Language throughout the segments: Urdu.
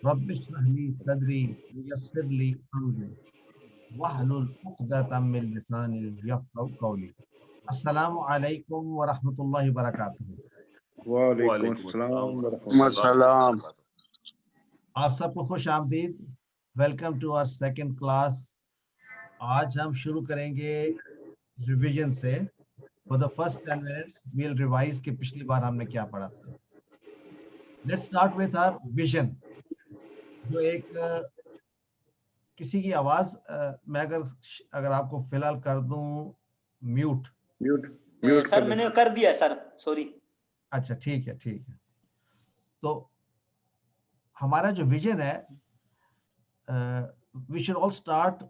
رب اشرح لي صدري ويسر لي أمري واحلل عقدة من لساني يفقهوا قولي. السلام علیکم ورحمۃ اللہ وبرکاتہ. وعلیکم وعلیکم السلام السلام ورحمۃ ورحمۃ اللہ اللہ. السلام. وبرکاتہ. آپ سب کو خوش آمدید. Welcome to our second class. آج ہم شروع کریں گے ریویژن سے. For the first 10 minutes we'll revise کہ پچھلی بار ہم نے کیا پڑھا تھا. Let's start with our vision. جو ایک کسی کی آواز میں اگر آپ کو فی الحال کر دوں میوٹ. میوٹ سر میں نے کر دیا سر, سوری. اچھا ٹھیک ہے ٹھیک ہے. تو ہمارا جو ویژن ہے, we should all start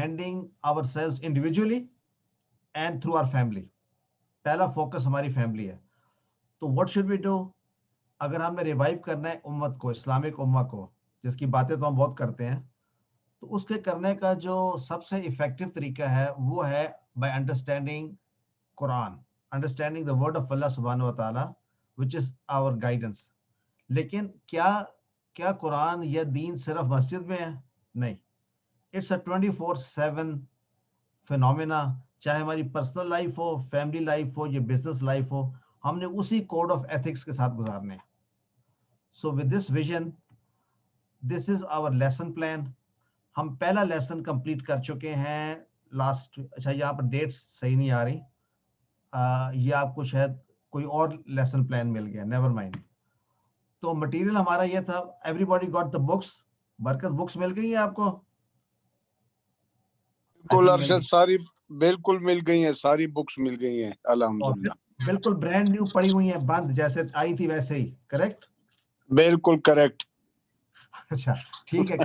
mending ourselves individually and through our family. پہلا فوکس ہماری فیملی ہے. تو what should we do؟ اگر ہم نے ریوائیو کرنا ہے امت کو, اسلامک امت کو, جس کی باتیں تو ہم بہت کرتے ہیں, تو اس کے کرنے کا جو سب سے افیکٹو طریقہ ہے وہ ہے by understanding Quran, understanding the word of Allah سبحانہ و تعالیٰ which is our guidance. لیکن کیا قرآن یا دین صرف مسجد میں ہے؟ نہیں. It's a 24/7 phenomena. چاہے ہماری پرسنل لائف ہو, فیملی لائف ہو یا بزنس لائف ہو, ہم نے اسی کوڈ آف ایتھکس کے ساتھ گزارنے ہیں. So with this vision, this is our lesson plan. ہم پہلا لیسن کمپلیٹ کر چکے ہیں لاسٹ. اچھا یہاں پر ڈیٹس صحیح نہیں آ رہی, یہ آپ کو شاید کوئی اور لیسن پلان مل گیا, نیور مائنڈ. تو مٹیریل ہمارا یہ تھا. Every body got the books. برکت بکس مل گئی ہیں آپ کو؟ بالکل ارشد, ساری بالکل مل گئی ہیں, ساری بکس مل گئی ہیں الحمدللہ. بالکل برانڈ نیو پڑی ہوئی ہیں, بند جیسے آئی تھی ویسے ہی. کریکٹ؟ بالکل کریکٹ. اچھا ٹھیک ہے.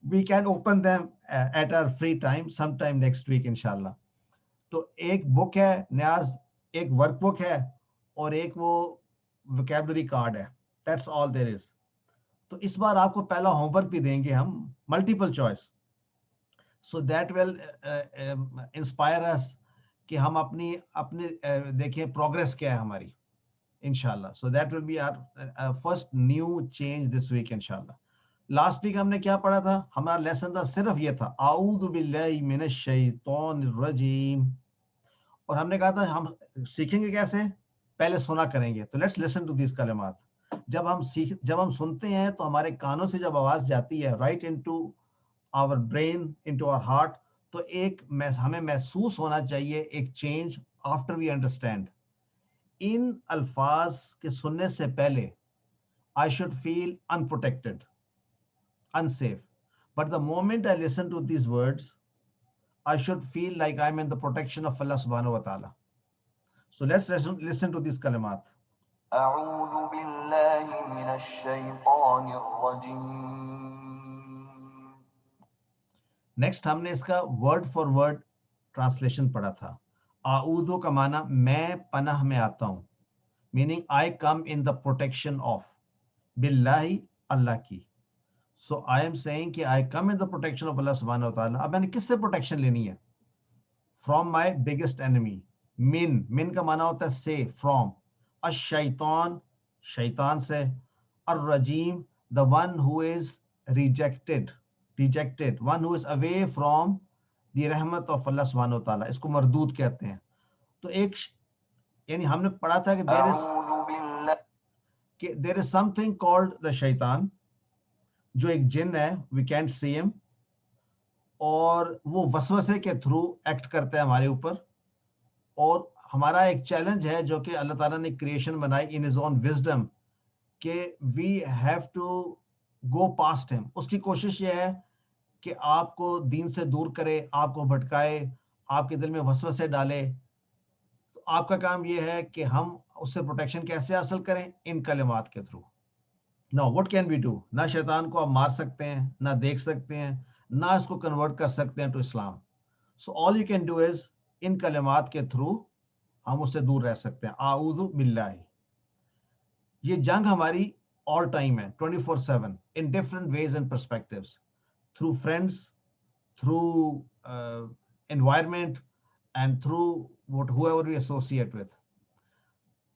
We can open them at our free time some time next week انشاءاللہ. تو ایک بک ہے نیاز, ایک ورک بک ہے, اور ایک وہ وکیبلری کارڈ ہے. دیٹس آل دیر از. تو اس بار آپ کو پہلا ہوم ورک بھی دیں گے ہم, multiple choice. So that will inspire us کہ ہم اپنی دیکھیں پروگرس کیا ہے ہماری انشاءاللہ. So that will be our first new change this week انشاءاللہ. لاسٹ ویک ہم نے کیا پڑھا تھا؟ ہمارا لیسن تھا صرف یہ تھا, اعوذ باللہ من الشیطان الرجیم. اور ہم نے کہا تھا ہم سیکھیں گے کیسے؟ پہلے سنا کریں گے. تو لیٹس لسن ٹو دیز کلمات. جب ہم سنتے ہیں تو ہمارے کانوں سے جب آواز جاتی ہے right into our brain, into our heart, تو ایک ہمیں محسوس ہونا چاہیے ایک چینج آفٹر وی انڈرسٹینڈ. ان الفاظ کے سننے سے پہلے I should feel unprotected, unsafe. But the moment I listen to these words, I should feel like I'm in the protection of Allah subhanahu wa ta'ala. So let's listen to these kalimat. أعوذ بالله من الشيطان الرجيم. Next ہم نے اس کا word for word translation پڑھا تھا. اعوذ کا معنی میں پناہ میں آتا ہوں, meaning I come in the protection of. باللہ, اللہ کی. So I am saying کہ I come in the protection of Allah subhanahu wa ta'ala. اب میں نے کس سے protection لینی ہے؟ From my biggest enemy. من کا معنی ہوتا ہے سے, from. الشیطان, شیطان سے. الرجیم, the one who is rejected, one who is away from the رحمت of Allah subhanahu wa ta'ala. اس کو مردود کہتے ہیں. تو ایک یعنی ہم نے پڑھا تھا کہ there is something called the شیطان, جو ایک جن ہے, we can't see him, اور وہ وسوسے کے تھرو ایکٹ کرتا ہے ہمارے اوپر. اور ہمارا ایک چیلنج ہے جو کہ اللہ تعالیٰ نے کریشن بنائی in his own wisdom کہ we have to go past him. اس کی کوشش یہ ہے کہ آپ کو دین سے دور کرے, آپ کو بھٹکائے, آپ کے دل میں وسوسے ڈالے. تو آپ کا کام یہ ہے کہ ہم اس سے پروٹیکشن کیسے حاصل کریں؟ ان کلمات کے through. Now what can we do؟ نہ شیطان کو آپ مار سکتے ہیں, نہ دیکھ سکتے ہیں, نہ اس کو کنورٹ کر سکتے ہیں to Islam. So all you can do is ان کلمات کے تھرو ہم اس سے دور رہ سکتے ہیں. اعوذ باللہ. یہ جنگ ہماری all time ہے, 24/7 in different ways and perspectives, through friends, through environment, and through whoever we associate with.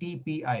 TPI।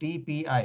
TPI?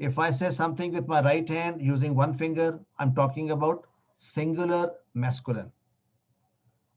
if I say something with my right hand using one finger, I'm talking about singular masculine.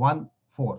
1 4।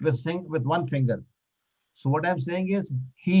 with one finger. So what I'm saying is he,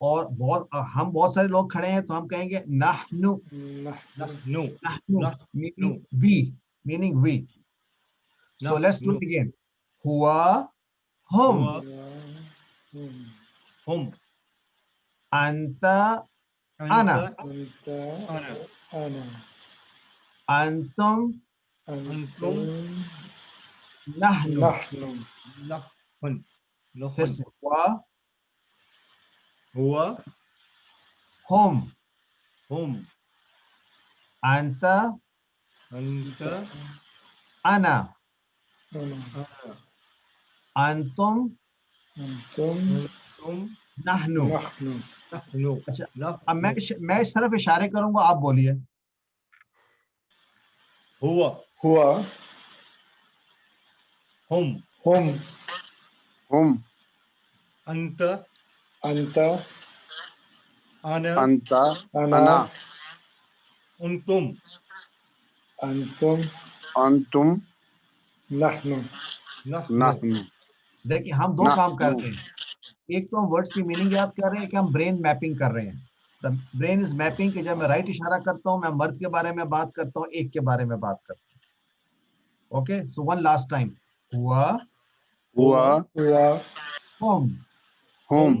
اور ہم بہت سارے لوگ کھڑے ہیں تو ہم کہیں گے نحنو نحنو نحنو نحنو meaning we so let's do نحنو it again huwa hum هو هم anta أنت ana أنا antum أنتم nahnu نحن پھر نحن سے huwa هو hum هم anta أنت ana أنا antum أنتم nahnu نحن اچھا اب نحن میں اس طرف اشارے کروں گا آپ بولیے هو هم ہم أنت أنا انت انا أنتم انتم نحن نحن دیکھیں ہم دو کام کر رہے ہیں ایک تو ہم ورڈز کی میننگ یاد کر رہے ہیں کہ ہم برین میپنگ کر رہے ہیں برین از میپنگ کہ جب میں رائٹ اشارہ کرتا ہوں میں مرد کے بارے میں بات کرتا ہوں ایک کے بارے میں بات کرتا ہوں okay so one last time ہوا ہوا ہم ہم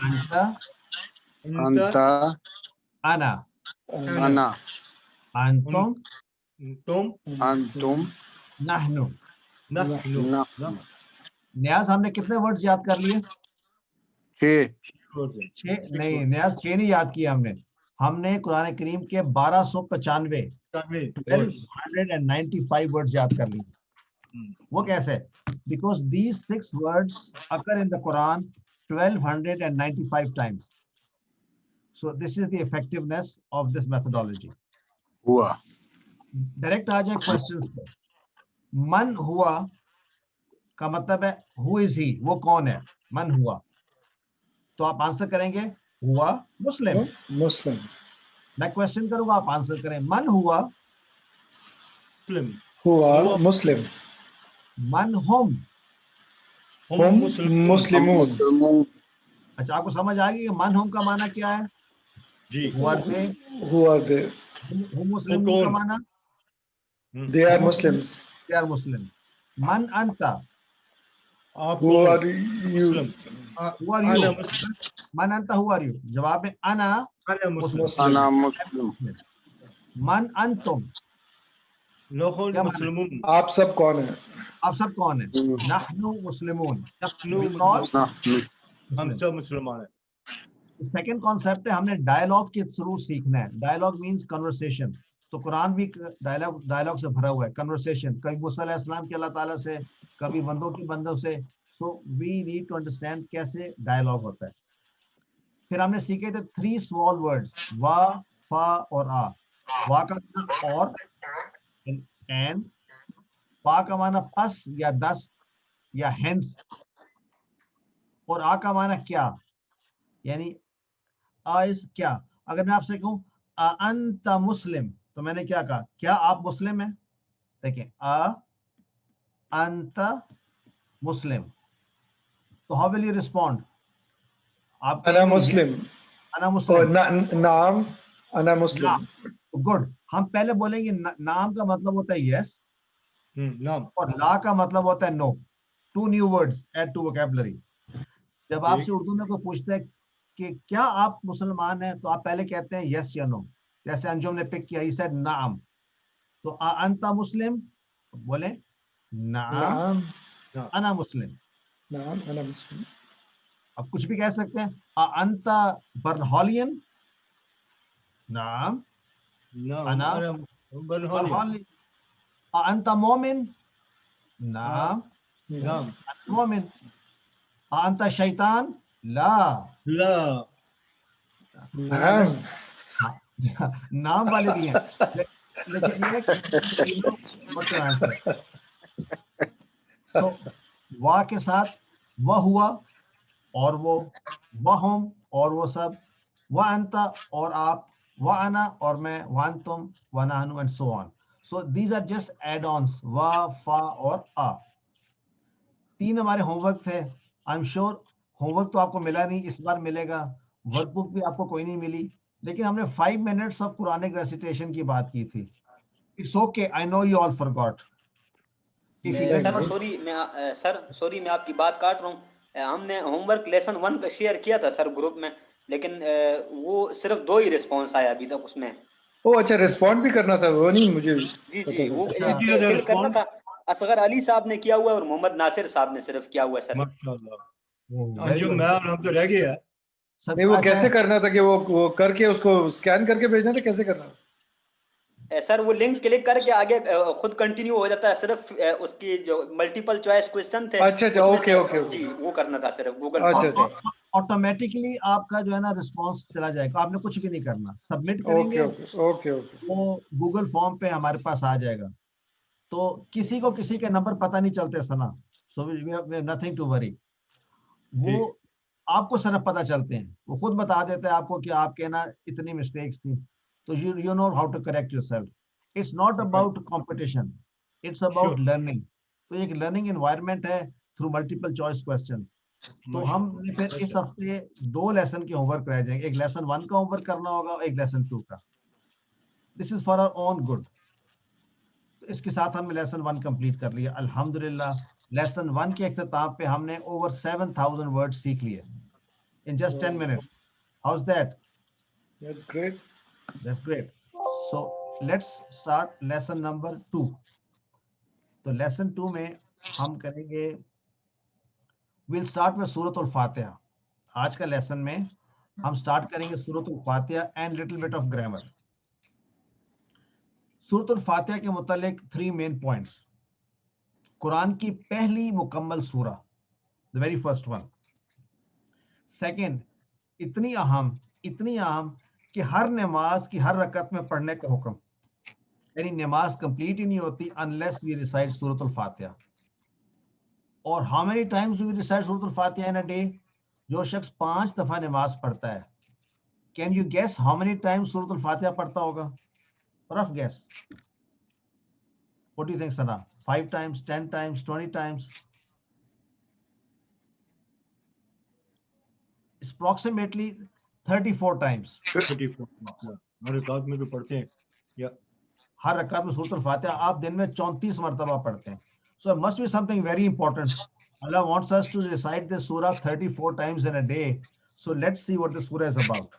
انت انت انا انا انتم أنتم انتم نحنو نحن نحن نیاز ہم نے کتنے ورڈز یاد کر لیے چھ 6 نہیں نیاز 6 نہیں یاد کیا ہم نے قرآن کریم کے 1295 1295 ورڈز یاد کر لیے وہ کیسے because these 6 words occur in the Quran 1295 times so this is the effectiveness of this methodology ہوا ڈائریکٹ آ جائیں کوسچنز پہ من ہوا کا مطلب ہے who is he وہ کون ہے من ہوا تو آپ آنسر کریں گے ہوا مسلم میں کوسچن کروں گا آپ آنسر کریں من ہوا مسلم من ہم هم مسلمون مسلمون اچھا آپ کو سمجھ آ گئی کہ من ہم کا معنی کیا ہے جی who are they ہم مسلمون کا معنی They are Muslims. They are Muslim. Man anta. آپ کون مسلم Who are you? Man anta. Who are you? جواب ہے انا أنا مسلم انا مسلم Man antum. نحن کیا معنی؟ مسلمون آپ سب کون ہیں؟ آپ سب کون ہیں؟ نحنو مسلمون. نحن We all مسلمون نحن ہم Muslim. سب مسلمان ہیں سیکنڈ کانسیپٹ ہے ہم نے ڈائلاگ کے تھرو سیکھنا ہے. Dialogue means conversation. تو قرآن بھی ڈائلاگ سے بھرا ہوا ہے. کنورسیشن کبھی موسیٰ علیہ السلام کے اللہ تعالیٰ سے کبھی بندوں کی بندوں سے. سو وی نیڈ ٹو انڈرسٹینڈ کیسے ڈائلاگ ہوتا ہے. پھر ہم نے سیکھے تھے 3 اسمال ورڈز وا فا اور آ. وا کا معنی اور اینڈ فا کا معنی پس یا دس یا ہینس اور آ کا معنی کیا یعنی کیا. اگر میں آپ سے کہوں انت مسلم تو میں نے کیا کہا کیا آپ مسلم ہیں. دیکھیں انت مسلم تو ہاؤ ول یو ریسپونڈ آپ انا مسلم انا اور مسلم نام انا مسلم. گڈ. ہم پہلے بولیں گے نام کا مطلب ہوتا ہے یس نام اور لا کا مطلب ہوتا ہے نو. 2 new words add to vocabulary. جب آپ سے اردو میں کوئی پوچھتا ہے کہ کیا آپ مسلمان ہیں تو آپ پہلے کہتے ہیں یس یا نو. جیسے انجم نے پک کیا ہی سیڈ نعم. تو انت مسلم بولیں نعم انا مسلم. نام انا مسلم. اب کچھ بھی کہہ سکتے ہیں انت برہالین نعم انا برہالین. انت مومن نعم نام انا مومن. انت شیطان لا لا نام نام والے بھی ہیں لیکن سو وا کے ساتھ وہ ہوا اور وہ ہم اور وہ سب وہ انت اور آپ وہ انا اور میں وان تم و نحن and so on. So these are just add ons وا فا اور آ. 3 ہمارے ہوم ورک تھے. I am sure homework تو آپ کو ملا نہیں, اس بار ملے گا. ورک بک بھی آپ کو کوئی نہیں ملی, لیکن ہم نے 5 minutes آف قرآنک ریسیٹیشن کی بات کی تھی. It's okay, I know you all forgot. Sir sorry میں آپ کی بات کاٹ رہا ہوں. ہم نے ہوم ورک لیسن 1 کا شیئر کیا تھا سر گروپ میں, لیکن وہ صرف 2 ہی رسپانس آیا ابھی تک اس میں. او اچھا, ریسپونڈ بھی کرنا تھا, وہ نہیں مجھے جی پتا جی, وہ تھا. فل کرنا تھا. اصغر علی صاحب نے کیا ہوا ہے اور محمد ناصر صاحب نے صرف کیا ہوا ہے سر. ماشاءاللہ. انجم میں اور ہم تو رہ گئے ہیں. نہیں وہ کیسے کرنا تھا کہ وہ کر کے اس کو اسکین کر کے بھیجنا تھا, کیسے کرنا تھا؟ سر وہ لنک کلک کر کے آگے خود کنٹینیو ہو جاتا ہے. صرف اس کی جو ملٹیپل چوائس کوشچن تھے اچھا اچھا, اس میں اوکے سے اوکے. جی وہ کرنا تھا صرف گوگل اچھا فارم اچھا, سے. آٹومیٹکلی آپ کا جو ہے نا رسپانس چلا جائے گا, آپ نے کچھ بھی نہیں کرنا, سبمٹ کریں اوکے گے اوکے اوکے اوکے. وہ گوگل فارم پہ ہمارے پاس آ جائے گا. تو کسی کو کسی کے نمبر پتہ نہیں چلتے سنا, سو نتھنگ ٹو وری. وہ آپ کو صرف پتہ چلتے ہیں, وہ خود بتا دیتے ہیں آپ کو کہ آپ کے نا اتنی مسٹیکس تھیں, تو you know how to correct yourself. It's not about competition, it's about learning. تو ایک لرننگ انوائرمنٹ ہے تھرو ملٹیپل چوائس کوشچنس. تو ہم نے پھر اس ہفتے 2 لیسن کے ہوم ورک رہ جائیں گے, ایک لیسن 1 کا ہوم ورک کرنا ہوگا, ایک لیسن 2 کا. This is for our own good. تو اس کے ساتھ ہم نے لیسن 1 کمپلیٹ کر لیا الحمدللہ. لیسن 1 کے اختتام پہ ہم نے اوور 7000 ورڈ سیکھ لیے in just 10 minutes. How's that? That's great. That's great. So let's start lesson number 2. تو lesson 2 میں ہم کریں گے, we'll start with سورۃ الفاتحہ. آج کا لیسن میں ہم سٹارٹ کریں گے سورۃ الفاتحہ and little bit of grammar. سورۃ الفاتحہ کے متعلق 3 main points. قرآن کی پہلی مکمل سورہ, the very first one. Second, اتنی اہم کہ ہر نماز کی ہر رکعت میں پڑھنے کا حکم, یعنی نماز کمپلیٹ ہی نہیں ہوتی unless we recite سورۃ الفاتحہ. اور how many times do we recite سورۃ الفاتحہ in a day? جو شخص 5 دفعہ نماز پڑھتا ہے, can you guess how many times سورۃ الفاتحہ پڑھتا ہوگا? Rough guess. What do you think, Sana? 5 times, 10 times, 20 times? It's approximately 34 times. 34 ہر رکعت میں تو پڑھتے ہیں. ہر رکعت میں سورۃ الفاتحہ آپ دن میں 34 مرتبہ پڑھتے ہیں. So it must be something very important. Allah wants us to recite this surah 34 times in a day. So let's see what the surah is about.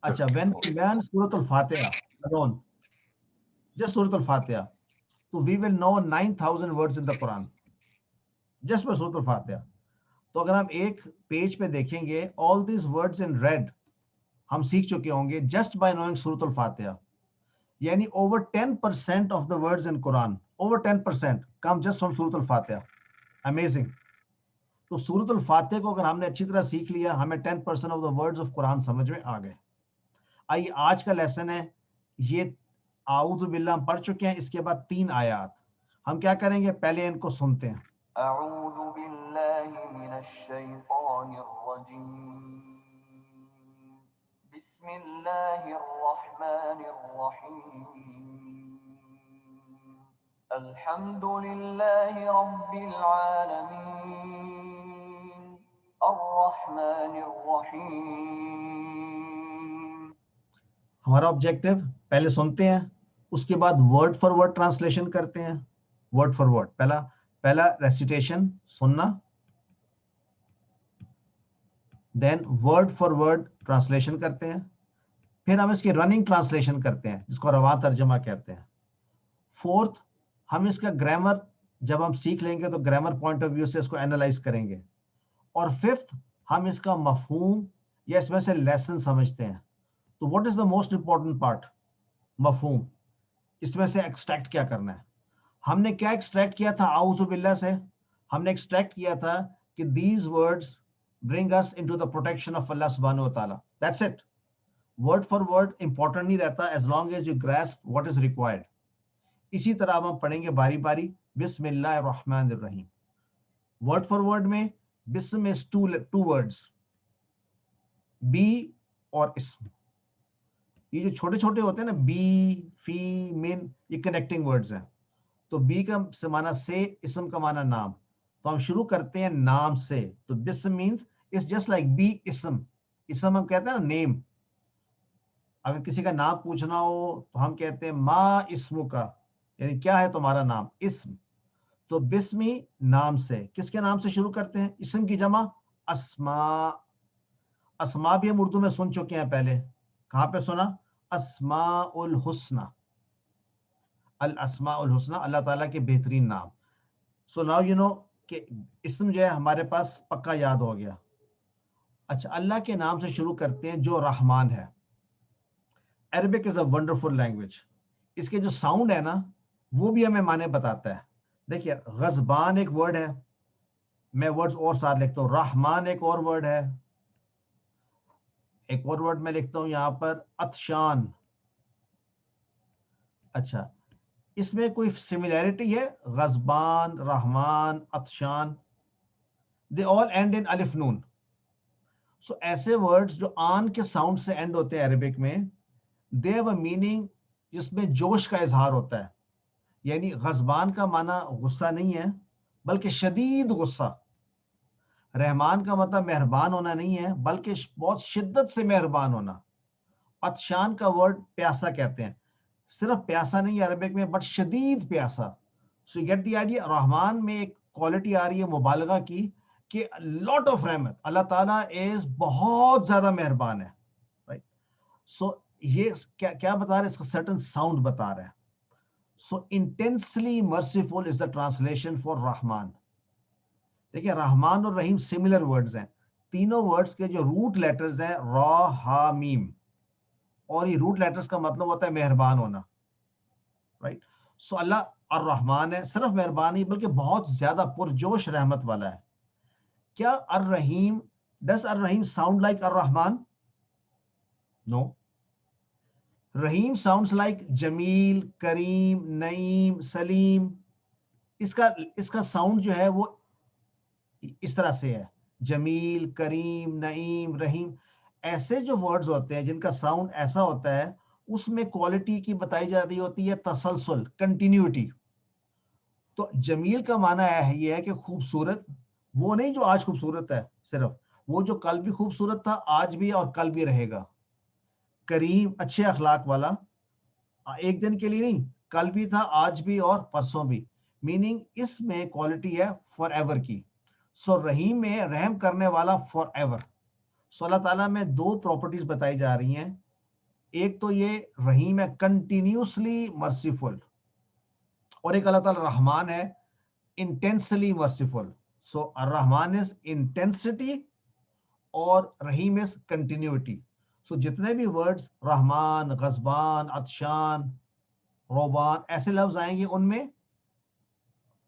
Acha, when we learn Surah Al-Fatiha alone, just Surah Al-Fatiha, so we will know 9,000 words in the Quran. Just by Surah Al-Fatiha. تو اگر ہم ایک پیج پہ دیکھیں گے, all these words in red ہم سیکھ چکے ہوں گے just by knowing Surah Al-Fatiha. یعنی over 10% of the words in Quran, over 10% come just from Surah Al-Fatiha. Amazing. تو Surah Al-Fatiha کو اگر ہم نے اچھی طرح سیکھ لیا, ہمیں 10% of the words of Quran سمجھ میں آ گئے. آئیے آج کا لیسن ہے, یہ اعوذ باللہ ہم پڑھ چکے ہیں, اس کے بعد 3 آیات. ہم کیا کریں گے, پہلے ان کو سنتے ہیں. اعوذ باللہ من الشیطان الرجیم. بسم اللہ الرحمن الرحیم. الحمد للہ رب العالمین. الرحمن الرحیم. ہمارا آبجیکٹو پہلے سنتے ہیں, اس کے بعد ورڈ فار ورڈ ٹرانسلیشن کرتے ہیں. ورڈ فار ورڈ, پہلا ریسیٹیشن سننا, than word for word translation کرتے ہیں, پھر ہم اس کی رننگ ٹرانسلیشن کرتے ہیں جس کو رواں ترجمہ کہتے ہیں. فورتھ, ہم اس کا گرامر جب ہم سیکھ لیں گے تو گرامر پوائنٹ آف ویو سے اس کو اینالائز کریں گے. اور ففتھ, ہم اس کا مفہوم یا اس میں سے لیسن سمجھتے ہیں. تو what is the most important part, مفہوم. اس میں سے ایکسٹریکٹ کیا کرنا ہے. ہم نے کیا ایکسٹریکٹ کیا تھا اعوذ باللہ سے, ہم نے ایکسٹریکٹ کیا تھا کہ these words bring us into the protection of Allah subhanahu wa ta'ala. That's it. Word for word important نہیں رہتا as long as you grasp what is required. اسی طرح ہم پڑھیں گے باری باری. بسم اللہ الرحمن الرحیم. Word for word میں بسم is two words, بی اور اسم. یہ جو چھوٹے چھوٹے ہوتے ہیں نا, بی, فی, من, یہ کنیکٹنگ ورڈز ہیں. تو بی کا معنی سے, اسم کا معنی نام. تو ہم شروع کرتے ہیں نام سے. تو بسم مینس اٹس جسٹ لائک بی اسم. اسم ہم کہتے ہیں نا نیم. اگر کسی کا نام پوچھنا ہو تو ہم کہتے ہیں ما اسمو کا, یعنی کیا ہے تمہارا نام, اسم. تو بسمی نام سے, کس کے نام سے شروع کرتے ہیں؟ اسم کی جمع اسماء. اسماء بھی ہم اردو میں سن چکے ہیں پہلے. کہاں پہ سنا؟ اسماء الحسنہ. الاسماء الحسنہ, اللہ تعالیٰ کے بہترین نام. سو ناؤ یو نو کہ اسم جو ہے ہمارے پاس پکا یاد ہو گیا. اچھا, اللہ کے نام سے شروع کرتے ہیں جو رحمان ہے. Arabic is a wonderful language. اس کے جو ساؤنڈ ہے نا وہ بھی ہمیں معنی بتاتا ہے. دیکھیے غضبان ایک ورڈ ہے, میں ورڈز اور ساتھ لکھتا ہوں. رحمان ایک اور ورڈ ہے, ایک اور ورڈ میں لکھتا ہوں یہاں پر عطشان. اچھا, اس میں کوئی سملیرٹی ہے؟ غضبان, رحمان, عطشان, دے آل اینڈ ان الف نون. سو ایسے ورڈز جو آن کے ساؤنڈ سے اینڈ ہوتے ہیں عربک میں, دے ہیو اے میننگ جس میں جوش کا اظہار ہوتا ہے. یعنی غضبان کا معنی غصہ نہیں ہے بلکہ شدید غصہ. رحمان کا مطلب مہربان ہونا نہیں ہے بلکہ بہت شدت سے مہربان ہونا. عطشان کا ورڈ پیاسا کہتے ہیں. صرف پیاسا نہیں ہے عربک میں بٹ شدید پیاسا. So get the idea. رحمان میں ایک کوالٹی آ رہی ہے مبالغہ کی کہ لاٹ آف رحمت, اللہ تعالیٰ از بہت زیادہ مہربان ہے. رائٹ. سو یہ کیا بتا رہا ہے؟ اس کا سرٹن ساؤنڈ بتا رہا ہے. So intensely merciful is the translation for Rahman. دیکھیں رحمان اور رحیم سملر ورڈز ہیں. تینوں ورڈز کے جو روٹ لیٹرز ہیں را ہا میم, اور یہ روٹ لیٹرز کا مطلب ہوتا ہے مہربان ہونا. رائٹ. سو اللہ الرحمن ہے, صرف مہربان نہیں بلکہ بہت زیادہ پرجوش رحمت والا ہے. کیا الرحیم, ڈز الرحیم ساؤنڈ لائک الرحمن؟ نو. رحیم ساؤنڈز لائک جمیل, کریم, نعیم, سلیم. اس کا ساؤنڈ جو ہے وہ اس طرح سے ہے, جمیل, کریم, نعیم, رحیم. ایسے جو ورڈز ہوتے ہیں جن کا ساؤنڈ ایسا ہوتا ہے اس میں کوالٹی کی بتائی جاتی ہوتی ہے تسلسل, کنٹینیوٹی. تو جمیل کا معنی یہ ہے کہ خوبصورت, وہ نہیں جو آج خوبصورت ہے صرف, وہ جو کل بھی خوبصورت تھا, آج بھی اور کل بھی رہے گا. کریم, اچھے اخلاق والا, ایک دن کے لیے نہیں, کل بھی تھا, آج بھی اور پرسوں بھی. میننگ اس میں کوالٹی ہے فار ایور کی. سو رحیم میں رحم کرنے والا فار ایور. سو اللہ تعالیٰ میں دو پراپرٹیز بتائی جا رہی ہیں. ایک تو یہ رحیم ہے کنٹینیوسلی مرسیفل, اور ایک اللہ تعالیٰ رحمان ہے انٹینسلی مرسیفل. سو الرحمن از انٹینسٹی اور رحیم از کنٹینیوٹی. سو جتنے بھی ورڈز رحمان, غضبان, عطشان, روبان ایسے لفظ آئیں گے ان میں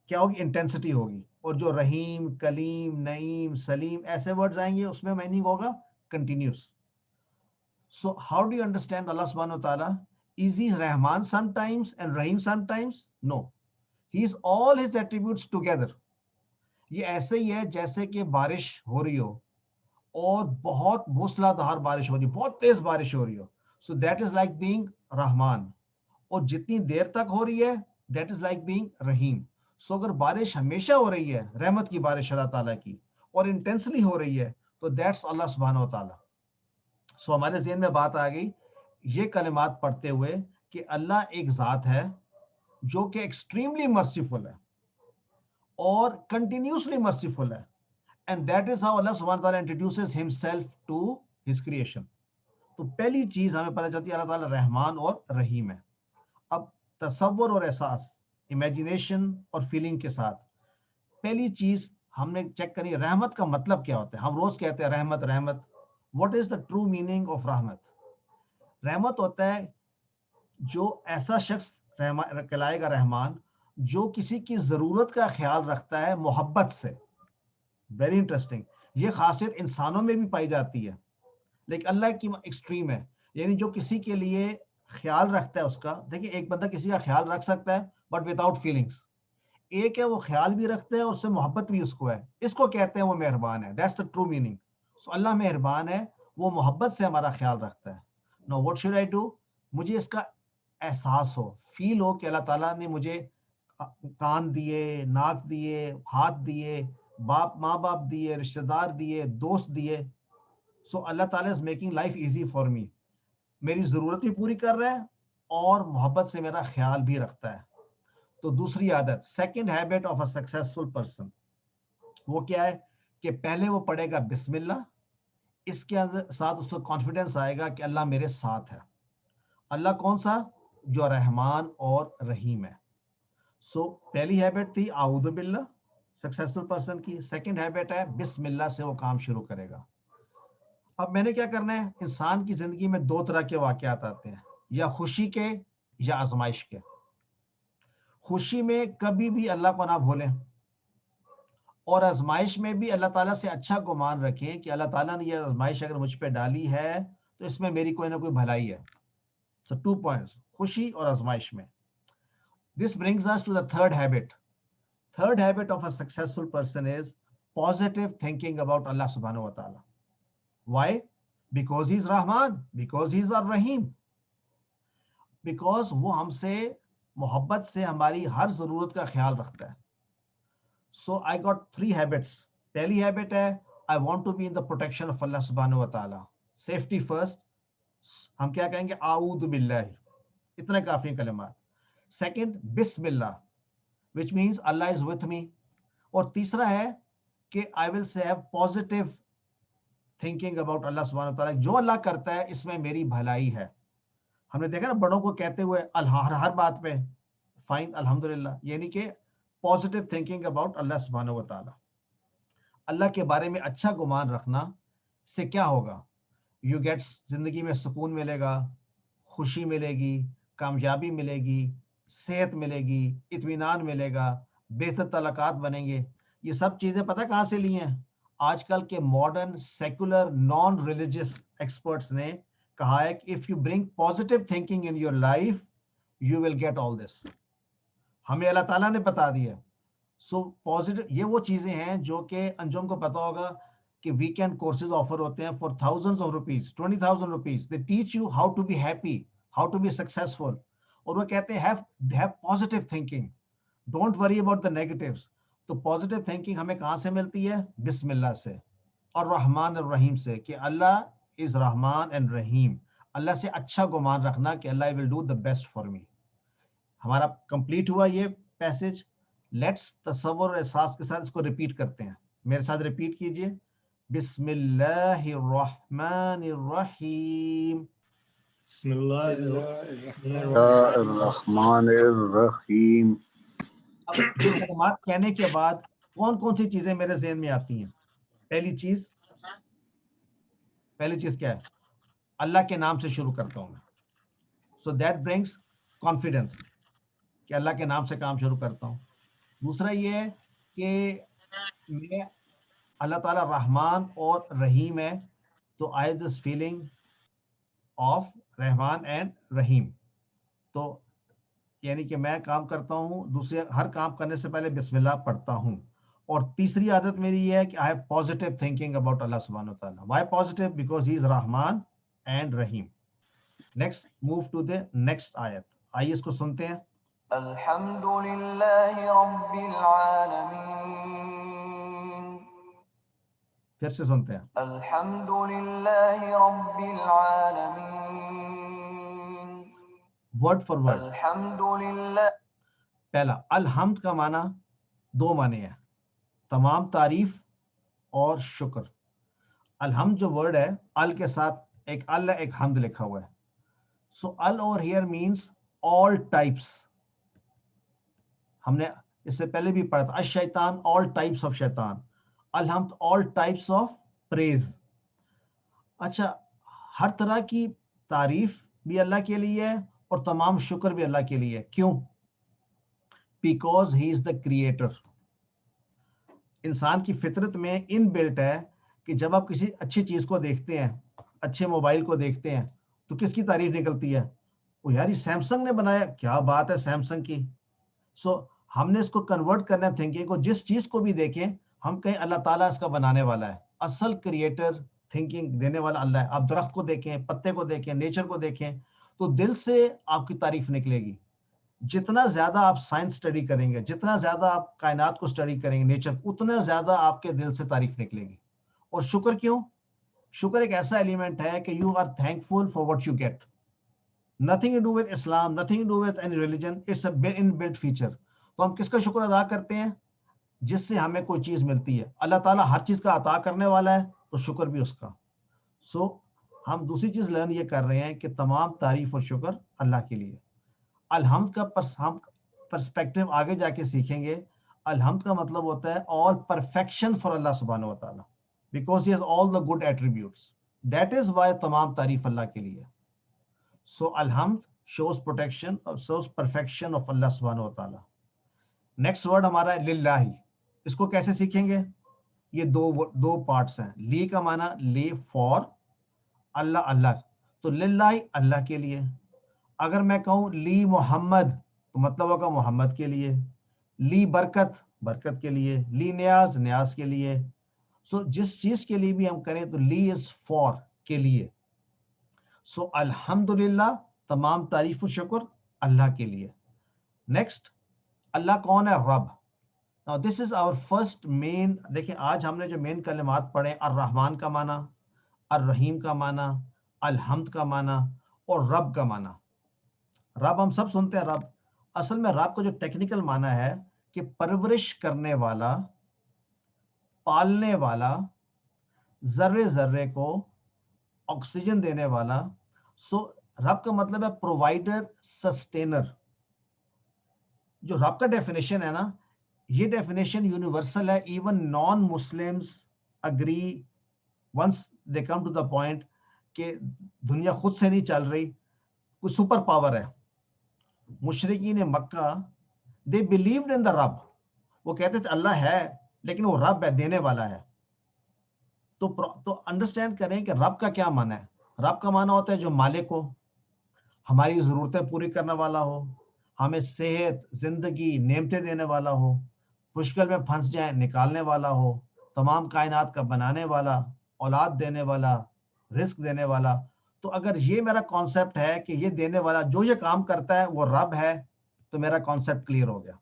کیا ہوگی؟ انٹینسٹی ہوگی. اور جو رحیم, کلیم, نعیم, سلیم ایسے ورڈز آئیں گے اس میں میننگ ہوگا continuous. So how do you understand Allah subhanahu wa ta'ala? Is he Rahman sometimes and Rahim sometimes? No. He is all his attributes together. یہ ایسے ہی ہے جیسے کہ بارش ہو رہی ہو اور بہت موسلا دھار بارش ہو رہی ہے, بہت تیز بارش ہو رہی ہو. So that is like being Rahman. اور جتنی دیر تک ہو رہی ہے that is like being Rahim. So اگر بارش ہمیشہ ہو رہی ہے, رحمت کی بارش اللہ تعالیٰ کی, اور انٹینسلی ہو رہی ہے, تو that's Allah subhanahu wa ta'ala. سو ہمارے ذہن میں بات آ گئی یہ کلمات پڑھتے ہوئے کہ اللہ ایک ذات ہے جو کہ ایکسٹریملی مرسیفل ہے اور کنٹینیوسلی مرسیفل ہے. And that is how Allah سبحانہ تعالیٰ introduces himself to his creation. تو پہلی چیز ہمیں پتہ چلتی ہے اللہ تعالیٰ رحمان اور رحیم ہے. اب تصور اور احساس, امیجنیشن اور فیلنگ کے ساتھ پہلی چیز ہم نے چیک کرنی, رحمت کا مطلب کیا ہوتا ہے. ہم روز کہتے ہیں رحمت رحمت. What is the true meaning of رحمت؟ رحمت ہوتا ہے جو ایسا شخص کہلائے گا رحمان جو کسی کی ضرورت کا خیال رکھتا ہے محبت سے. Very interesting. یہ خاصیت انسانوں میں بھی پائی جاتی ہے لیکن اللہ کی ایکسٹریم ہے. یعنی جو کسی کے لیے خیال رکھتا ہے اس کا. دیکھیں ایک بندہ کسی کا خیال رکھ سکتا ہے بٹ وداؤٹ فیلنگس. ایک ہے وہ خیال بھی رکھتا ہے اور اس سے محبت بھی اس کو ہے, اس کو کہتے ہیں وہ مہربان ہے. That's the true meaning. سو اللہ مہربان ہے, وہ محبت سے ہمارا خیال رکھتا ہے. Now what should I do؟ مجھے اس کا احساس ہو, فیل ہو کہ اللہ تعالیٰ نے مجھے کان دیے, ناک دیے, ہاتھ دیے, باپ ماں باپ دیے, رشتہ دار دیے, دوست دیے. سو اللہ تعالیٰ is making life easy for me. میری ضرورت بھی پوری کر رہا ہے اور محبت سے میرا خیال بھی رکھتا ہے. تو دوسری عادت, second habit of a successful person, وہ کیا ہے کہ پہلے وہ پڑھے گا بسم اللہ. اس کے ساتھ اس کو کانفیڈنس آئے گا کہ اللہ میرے ساتھ ہے. اللہ کون سا؟ جو رحمان اور رحیم ہے. سو پہلی ہیبٹ تھی اعوذ باللہ سکسیسفل پرسن کی. سیکنڈ ہیبٹ ہے بسم اللہ سے وہ کام شروع کرے گا. اب میں نے کیا کرنا ہے, انسان کی زندگی میں دو طرح کے واقعات آتے ہیں, یا خوشی کے یا آزمائش کے. خوشی میں کبھی بھی اللہ کو نہ بھولیں, اور آزمائش میں بھی اللہ تعالیٰ سے اچھا گمان رکھیں کہ اللہ تعالیٰ نے یہ آزمائش اگر مجھ پہ ڈالی ہے تو اس میں میری کوئی نہ کوئی بھلائی ہے. سو 2 points, خوشی اور آزمائش میں. This brings us to the third habit. Third habit of a successful person is positive thinking about Allah subhanahu wa ta'ala. Why? Because he's Rahman, because he's Ar-Rahim. Because وہ ہم سے محبت سے ہماری ہر ضرورت کا خیال رکھتا ہے. So I got 3 habits. پہلی habit ہے I want to be in the protection of Allah subhanahu wa ta'ala. Safety first. ہم کیا کہیں گے؟ اعوذ باللہ. اتنے کافی کلمات. Second, بسم اللہ, which means Allah is with me. اور تیسرا ہے کہ I will say have positive thinking about Allah subhanahu wa ta'ala. جو اللہ کرتا ہے اس میں میری بھلائی ہے. ہم نے دیکھا نا بڑوں کو کہتے ہوئے ہر بات پہ فائن الحمدللہ, یعنی کہ پازیٹیو تھنکنگ اباؤٹ اللہ سبحانہ و تعالیٰ. اللہ کے بارے میں اچھا گمان رکھنا سے کیا ہوگا؟ یو گیٹس, زندگی میں سکون ملے گا, خوشی ملے گی, کامیابی ملے گی, صحت ملے گی, اطمینان ملے گا, بہتر تعلقات بنیں گے. یہ سب چیزیں پتہ کہاں سے لی ہیں؟ آج کل کے modern secular naan religious experts نے کہا ہے کہ if you bring positive thinking in your life you will get all this. ہمیں اللہ تعالیٰ نے بتا دیا. سو پازیٹیو, یہ وہ چیزیں ہیں جو کہ انجم کو پتا ہوگا کہ ویکینڈ کورسز آفر ہوتے ہیں for thousands of rupees, 20,000 rupees. They teach you how to be happy, how to be successful. اور وہ کہتے ہیں have positive thinking, don't worry about the negatives. تو positive thinking ہمیں کہاں سے ملتی ہے؟ بسم اللہ سے اور رحمان الرحیم سے, کہ اللہ is رحمان and رحیم. اللہ سے اچھا گمان رکھنا کہ اللہ will do the best for me. ہمارا کمپلیٹ ہوا یہ پیسج. لیٹس تصور اور احساس کے ساتھ اس کو ریپیٹ کرتے ہیں. میرے ساتھ ریپیٹ کیجئے. بسم اللہ الرحمن الرحیم. بسم اللہ الرحمن الرحیم. اب یہ کلمات کہنے کے بعد کون کون سی چیزیں میرے ذہن میں آتی ہیں؟ پہلی چیز کیا ہے؟ اللہ کے نام سے شروع کرتا ہوں میں. سو دیٹ برنگس کانفیڈنس کہ اللہ کے نام سے کام شروع کرتا ہوں. دوسرا یہ ہے کہ میں اللہ تعالیٰ رحمان اور رحیم ہے, تو I this feeling of Rahman and Rahim. تو یعنی کہ میں کام کرتا ہوں, دوسرے ہر کام کرنے سے پہلے بسم اللہ پڑھتا ہوں. اور تیسری عادت میری یہ ہے کہ I have positive thinking about Allah subhanahu wa ta'ala. Why positive? Because he is Rahman and Rahim. Next, move to the next ayat. آئیے اس کو سنتے ہیں. الحمد للہ رب العالمین. پھر سے سنتے ہیں. الحمد للہ رب العالمین. Word for word. الحمد للہ. پہلا, الحمد کا معنی 2 معنی ہے, تمام تعریف اور شکر. الحمد جو ورڈ ہے, ال کے ساتھ ایک ال ہے, ایک حمد لکھا ہوا ہے. سو ال over here means all types. ہم نے اس سے پہلے بھی پڑھا تھا الشیطان, all types of شیطان. الحمد all types of praise. اچھا, ہر طرح کی تعریف بھی اللہ کے لیے ہے اور تمام شکر بھی اللہ کے لیے. کیوں؟ Because he is the creator. انسان کی فطرت میں ان بلٹ ہے کہ جب آپ کسی اچھی چیز کو دیکھتے ہیں, اچھے موبائل کو دیکھتے ہیں, تو کس کی تعریف نکلتی ہے؟ وہ یار یہ سیمسنگ نے بنایا, کیا بات ہے سیمسنگ کی. سو ہم نے اس کو کنورٹ کرنا ہے تھنکنگ کو. جس چیز کو بھی دیکھیں ہم کہیں اللہ تعالیٰ اس کا بنانے والا ہے. اصل کریٹر تھنکنگ دینے والا اللہ ہے. آپ درخت کو دیکھیں, پتے کو دیکھیں, نیچر کو دیکھیں, تو دل سے آپ کی تعریف نکلے گی. جتنا زیادہ آپ سائنس اسٹڈی کریں گے، جتنا زیادہ آپ کائنات کو اسٹڈی کریں گے، نیچر، اتنا زیادہ آپ کے دل سے تعریف نکلے گی. اور شکر کیوں؟ شکر ایک ایسا ایلیمنٹ ہے کہ you are thankful for what you get. Nothing to do with Islam, nothing to do with any religion, it's a inbuilt feature. تو ہم کس کا شکر ادا کرتے ہیں؟ جس سے ہمیں کوئی چیز ملتی ہے. اللہ تعالیٰ ہر چیز کا عطا کرنے والا ہے، تو شکر بھی اس کا. سو ہم دوسری چیز لرن یہ کر رہے ہیں کہ تمام تعریف اور شکر اللہ کے لیے. الحمد کا ہم پرسپیکٹو آگے جا کے سیکھیں گے. الحمد کا مطلب ہوتا ہے all perfection for اللہ سبحانہ و تعالیٰ, because he has all the good attributes. That is why تمام تعریف اللہ کے لیے. So الحمد shows protection or shows perfection of اللہ سبحانہ و تعالیٰ. نیکسٹ ورڈ ہمارا ہے للہ. اس کو کیسے سیکھیں گے؟ یہ دو پارٹس ہیں. لی کا معنی لی فار اللہ, اللہ, تو للہ اللہ کے لیے. اگر میں کہوں لی محمد تو مطلب ہوگا محمد کے لیے. لی برکت برکت کے لیے. لی نیاز نیاز کے لیے. سو جس چیز کے لیے بھی ہم کریں تو لی از فار کے لیے. سو الحمدللہ تمام تعریف و شکر اللہ کے لیے. نیکسٹ, اللہ کون ہے؟ رب. Now this is our first main. دیکھیں آج ہم نے جو مین کلمات پڑھے, الرحمن کا معنی, الرحیم کا معنی, الحمد کا معنی اور رب کا معنی. رب ہم سب سنتے ہیں رب. اصل میں رب کا جو ٹیکنیکل معنی ہے کہ پرورش کرنے والا, پالنے والا, ذرے ذرے کو آکسیجن دینے والا. سو رب کا مطلب ہے پرووائڈر, سسٹینر. جو رب کا ڈیفینیشن ہے نا, یہ ڈیفینیشن یونیورسل ہے. Even non Muslims agree once they come to the point کہ دنیا خود سے نہیں چل رہی, کوئی سپر پاور ہے. مشرکین مکہ دے بلیوڈ ان دا رب. وہ کہتے تھے اللہ ہے لیکن وہ رب ہے, دینے والا ہے. تو انڈرسٹینڈ کریں کہ رب کا کیا معنی ہے. رب کا معنی ہوتا ہے جو مالک ہو, ہماری ضرورتیں پوری کرنے والا ہو, ہمیں صحت, زندگی, نعمتیں دینے والا ہو, مشکل میں پھنس جائیں نکالنے والا ہو, تمام کائنات کا بنانے والا, اولاد دینے والا, رزق دینے والا. تو اگر یہ میرا کانسیپٹ ہے کہ یہ دینے والا جو یہ کام کرتا ہے وہ رب ہے, تو میرا کانسیپٹ کلیئر ہو گیا.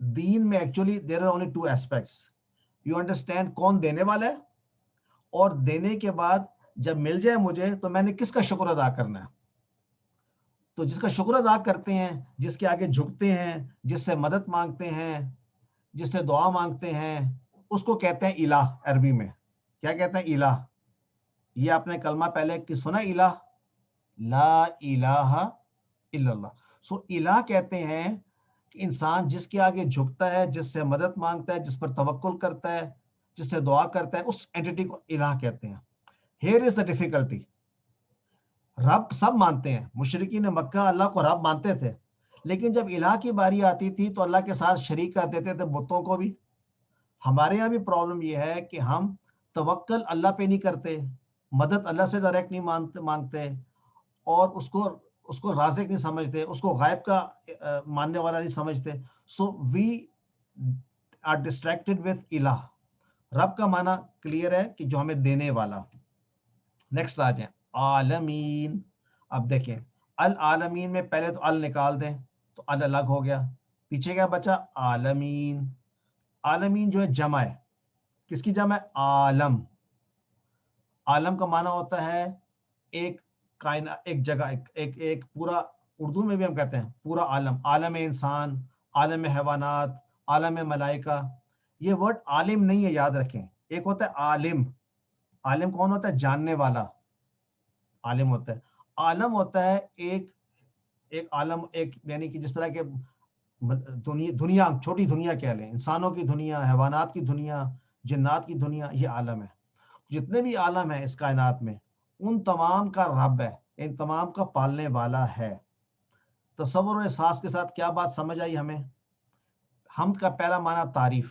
دین میں actually there are only 2 aspects. You understand کون دینے والا ہے, اور دینے کے بعد جب مل جائے مجھے تو میں نے کس کا شکر ادا کرنا ہے. تو جس کا شکر ادا کرتے ہیں, جس کے آگے جھکتے ہیں, جس سے مدد مانگتے ہیں, جس سے دعا مانگتے ہیں, اس کو کہتے ہیں الہ. عربی میں کیا کہتے ہیں؟ الہ. یہ آپ نے کلمہ پہلے کی سنا, الہ, لا الہ الا اللہ. سو الہ کہتے ہیں کہ انسان جس کے آگے جھکتا ہے, جس سے مدد مانگتا ہے, جس پر توکل کرتا ہے, جس سے دعا کرتا ہے, اس اینٹی کو الہ کہتے ہیں. Here is the difficulty. رب سب مانتے ہیں. مشرکین مکہ اللہ کو رب مانتے تھے, لیکن جب الہ کی باری آتی تھی تو اللہ کے ساتھ شریک کر دیتے تھے بتوں کو بھی. ہمارے یہاں بھی پرابلم یہ ہے کہ ہم توکل اللہ پہ نہیں کرتے, مدد اللہ سے ڈائریکٹ نہیں مانگتے, اور اس کو رازق نہیں سمجھتے, اس کو غائب کا ماننے والا نہیں سمجھتے. سو وی آر ڈسٹریکٹڈ وتھ الہ. رب کا معنی کلیئر ہے کہ جو ہمیں دینے والا. نیکسٹ آ جائیں, عالمین. اب دیکھیں العالمین میں پہلے تو ال نکال دیں تو ال الگ ہو گیا, پیچھے کیا بچا؟ عالمین. عالمین جو ہے جمع ہے. کس کی جمع ہے؟ عالم. عالم کا معنی ہوتا ہے ایک کائنات, ایک جگہ, ایک پورا. اردو میں بھی ہم کہتے ہیں پورا عالم, عالم انسان, عالم حیوانات, عالم ملائکہ. یہ ورڈ عالم نہیں ہے, یاد رکھیں. ایک ہوتا ہے عالم. عالم کون ہوتا ہے؟ جاننے والا عالم ہوتا ہے. عالم ہوتا ہے ایک عالم, ایک یعنی کہ جس طرح کے دنیا, چھوٹی دنیا کہہ لیں, انسانوں کی دنیا, حیوانات کی دنیا, جنات کی دنیا, یہ عالم ہے. جتنے بھی عالم ہیں اس کائنات میں, ان تمام کا رب ہے, ان تمام کا پالنے والا ہے. تصور و احساس کے ساتھ کیا بات سمجھ آئی ہمیں؟ حمد کا پہلا معنی تعریف.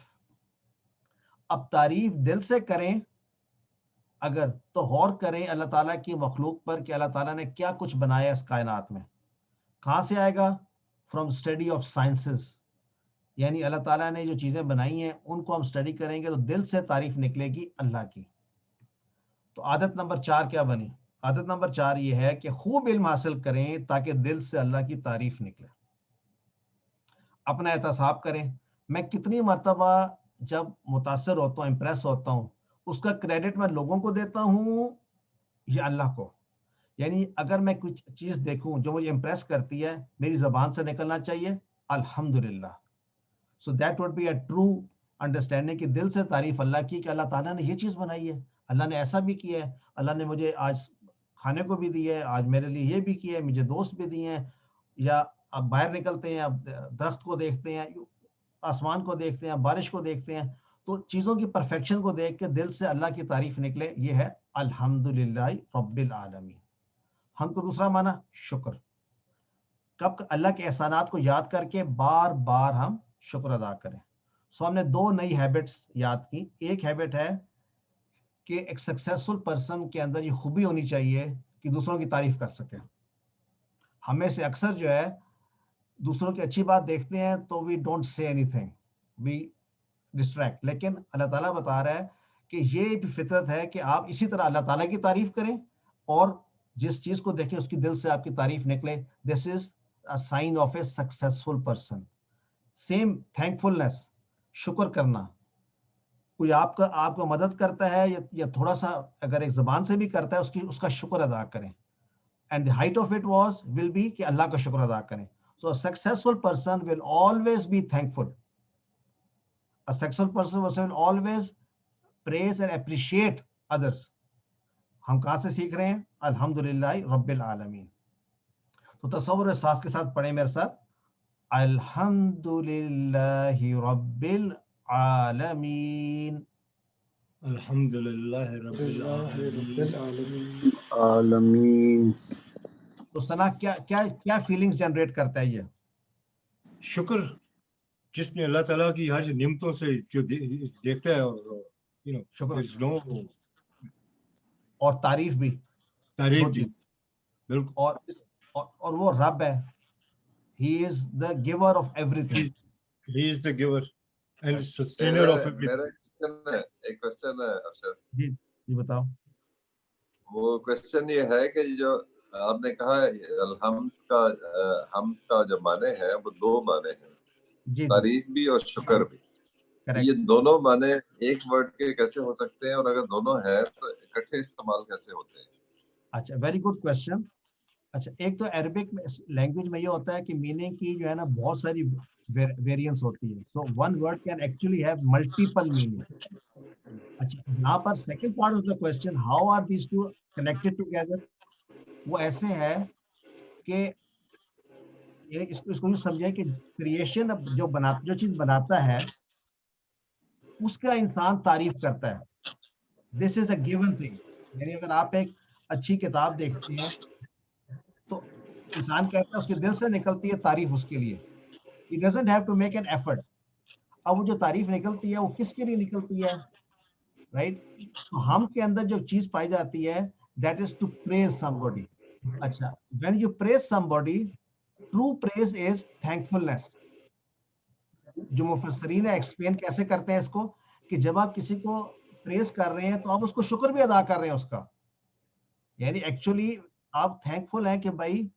اب تعریف دل سے کریں اگر, تو غور کریں اللہ تعالیٰ کی مخلوق پر کہ اللہ تعالیٰ نے کیا کچھ بنایا اس کائنات میں. کہاں سے آئے گا؟ From study of sciences. یعنی اللہ تعالیٰ نے جو چیزیں بنائی ہیں ان کو ہم اسٹڈی کریں گے تو دل سے تعریف نکلے گی اللہ کی. تو عادت نمبر 4 کیا بنی؟ عادت نمبر 4 یہ ہے کہ خوب علم حاصل کریں تاکہ دل سے اللہ کی تعریف نکلے. اپنا احتساب کریں. میں کتنی مرتبہ جب متاثر ہوتا ہوں، امپریس ہوتا ہوں، اس کا کریڈٹ میں لوگوں کو دیتا ہوں یا اللہ کو. یعنی اگر میں کچھ چیز دیکھوں جو مجھے امپریس کرتی ہے، میری زبان سے نکلنا چاہیے الحمدللہ. So that would be a true understanding کہ دل سے تعریف اللہ کی کہ اللہ تعالیٰ نے یہ چیز بنائی ہے، اللہ نے ایسا بھی کیا ہے، اللہ نے مجھے آج کھانے کو بھی دی ہے، آج میرے لیے یہ بھی کیا ہے، مجھے دوست بھی دیے ہیں. یا اب باہر نکلتے ہیں، اب درخت کو دیکھتے ہیں، آسمان کو دیکھتے ہیں، بارش کو دیکھتے ہیں، تو چیزوں کی پرفیکشن کو دیکھ کے دل سے اللہ کی تعریف نکلے. یہ ہے الحمدللہ رب العالمین. ہم کو دوسرا معنی شکر. کب اللہ کے احسانات کو یاد کر کے بار بار ہم شکر ادا کریں. سو ہم نے 2 نئی ہیبٹس یاد کی. ایک ہیبٹ ہے کہ ایک سکسیسفل پرسن کے اندر یہ خوبی ہونی چاہیے کہ دوسروں کی تعریف کر سکے. ہمیں سے اکثر جو ہے دوسروں کی اچھی بات دیکھتے ہیں تو وی ڈونٹ سے اینی تھنگ، وی ڈسٹریکٹ. لیکن اللہ تعالیٰ بتا رہا ہے کہ یہ بھی فطرت ہے کہ آپ اسی طرح اللہ تعالیٰ کی تعریف کریں اور جس چیز کو دیکھیں اس کی دل سے آپ کی تعریف نکلے. دس از a sign of a successful person. Same thankfulness, شکر کرنا. کوئی آپ کو مدد کرتا ہے یا تھوڑا سا اگر ایک زبان سے بھی کرتا ہے اس کا شکر ادا کریں. And the height of it will be کہ اللہ کا شکر ادا کریں. So a successful person will always be thankful. A successful person will always praise and appreciate others. ہم کہاں سے سیکھ رہے ہیں؟ الحمدللہ رب العالمین. تو تصور احساس کے ساتھ پڑھیں میرے ساتھ، الحمدللہ رب العالمین. الحمدللہ رب العالمین. عالمین. تو ثنا کیا فیلنگز جنریٹ کرتا ہے یہ شکر؟ جس میں اللہ تعالیٰ کی ہر نعمتوں سے جو دیکھتا ہے اور شکر no اور تعریف بھی، تعریف بھی اور بالکل. وہ رب ہے. He is the giver of everything. He is the giver and sustainer of everything. میرا ایک کوشچن ہے ارشد. جی بتاؤ. وہ کوشچن یہ ہے کہ جو آپ نے کہا حمد کا جو معنی ہے وہ 2 معنی ہیں، جی تعریف بھی اور شکر بھی. یہ دونوں معنی ایک ورڈ کے کیسے ہو سکتے ہیں، اور اگر دونوں ہیں تو اکٹھے استعمال کیسے ہوتے ہیں؟ اچھا، ویری گڈ کوشچن. اچھا، ایک تو عربک لینگویج میں یہ ہوتا ہے کہ میننگ کی جو ہے نا بہت ساری ویریئنس ہوتی ہے. So one word can actually have multiple meaning. اچھا، یہاں پر second part of the question, how are these two connected together, وہ ایسے ہے کہ اس کو یہ سمجھیں کہ کریشن جو چیز بناتا ہے اس کا انسان تعریف کرتا ہے. دس از اے گیون تھنگ. یعنی اگر آپ ایک اچھی کتاب دیکھتے ہیں تو انسان کہتا ہے اس کے دل سے نکلتی ہے تعریف اس کے لیے. He doesn't have to make an effort. اب وہ جو تعریف نکلتی ہے وہ کس کے لیے نکلتی ہے؟ رائٹ. تو ہم کے اندر جو چیز پائی جاتی ہے that is to praise somebody. اچھا، when you praise somebody, true praise is thankfulness. جو مفسرین ایکسپلین کیسے کرتے ہیں اس کو کہ جب آپ کسی کو پریز کر رہے ہیں تو آپ اس کو شکر بھی ادا کر رہے ہیں اس کا. یعنی ایکچولی آپ تھینکفل ہیں کہ بھائی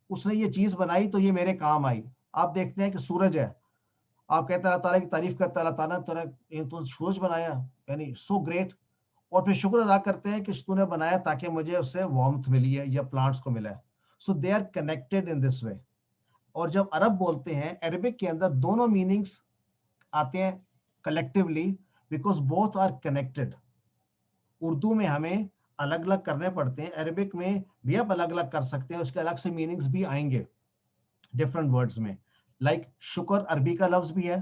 اس نے یہ چیز بنائی تو یہ میرے کام آئی. آپ دیکھتے ہیں کہ سورج ہے، آپ کہتے ہیں اللہ تعالیٰ کی تعریف کرتے ہیں، اللہ تعالیٰ تو سورج بنایا یعنی سو گریٹ، اور پھر شکر ادا کرتے ہیں کہ تو نے بنایا تاکہ مجھے اس سے وارمتھ ملی ہے یا پلانٹس کو ملا ہے. سو دے آر کنیکٹڈ ان دس وے. اور جب عرب بولتے ہیں عربک کے اندر دونوں میننگز آتے ہیں collectively because both are connected. Urdu میں ہمیں الگ الگ کرنے پڑتے ہیں، عربک میں بھی آپ الگ الگ کر سکتے ہیں، اس کے الگ سے میننگز بھی آئیں گے ڈفرنٹ ورڈز میں. لائک شکر عربی کا لفظ بھی ہے